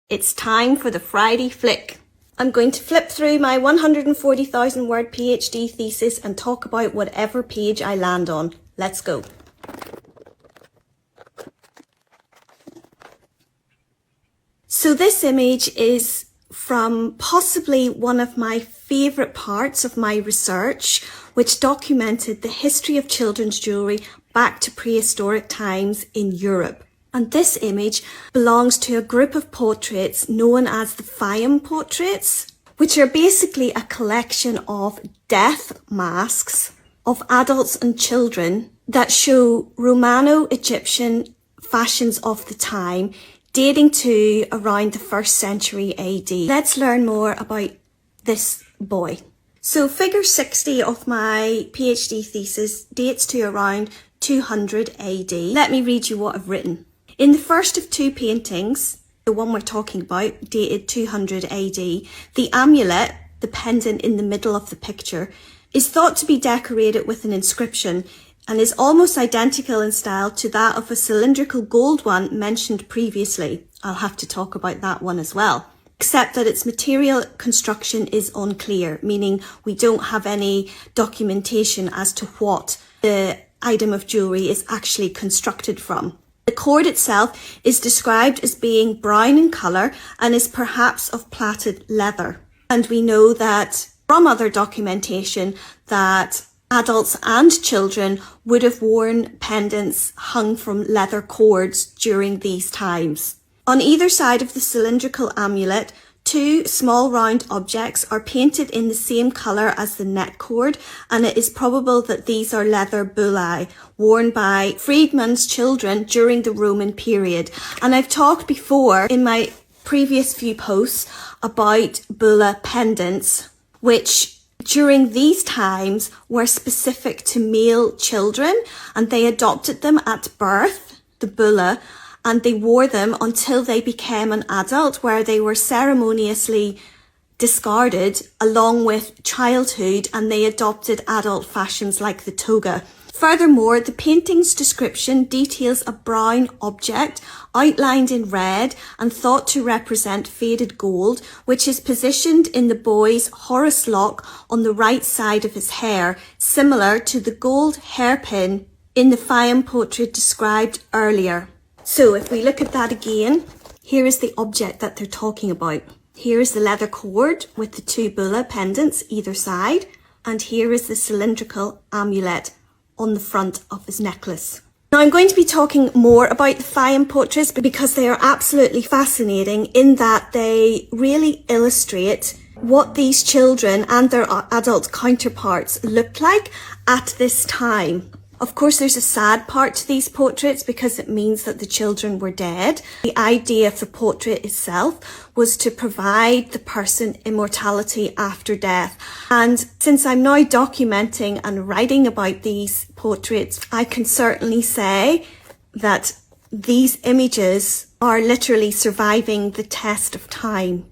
It's time for the Friday flick. I'm going to flip through my 140,000 word PhD thesis and talk about whatever page I land on. Let's go. So this image is from possibly one of my favourite parts of my research, which documented the history of children's jewellery back to prehistoric times in Europe. And this image belongs to a group of portraits known as the Fayum Portraits, which are basically a collection of death masks of adults and children that show Romano Egyptian fashions of the time, dating to around the 1st century AD. Let's learn more about this boy. So figure 60 of my PhD thesis dates to around 200 AD. Let me read you what I've written. In the first of two paintings, the one we're talking about, dated 200 AD, the amulet, the pendant in the middle of the picture, is thought to be decorated with an inscription and is almost identical in style to that of a cylindrical gold one mentioned previously. I'll have to talk about that one as well. Except that its material construction is unclear, meaning we don't have any documentation as to what the item of jewellery is actually constructed from. The cord itself is described as being brown in colour and is perhaps of plaited leather. And we know that from other documentation that adults and children would have worn pendants hung from leather cords during these times. On either side of the cylindrical amulet, two small round objects are painted in the same colour as the neck cord, and it is probable that these are leather bullae worn by freedmen's children during the Roman period. And I've talked before in my previous few posts about bullae pendants, which during these times were specific to male children, and they adopted them at birth, the bullae, and they wore them until they became an adult, where they were ceremoniously discarded along with childhood, and they adopted adult fashions like the toga. Furthermore, the painting's description details a brown object outlined in red and thought to represent faded gold, which is positioned in the boy's Horus lock on the right side of his hair, similar to the gold hairpin in the Fayum portrait described earlier. So if we look at that again, here is the object that they're talking about. Here is the leather cord with the two bullae pendants either side, and here is the cylindrical amulet on the front of his necklace. Now I'm going to be talking more about the Fayum portraits because they are absolutely fascinating in that they really illustrate what these children and their adult counterparts looked like at this time. Of course, there's a sad part to these portraits because it means that the children were dead. The idea of the portrait itself was to provide the person immortality after death. And since I'm now documenting and writing about these portraits, I can certainly say that these images are literally surviving the test of time.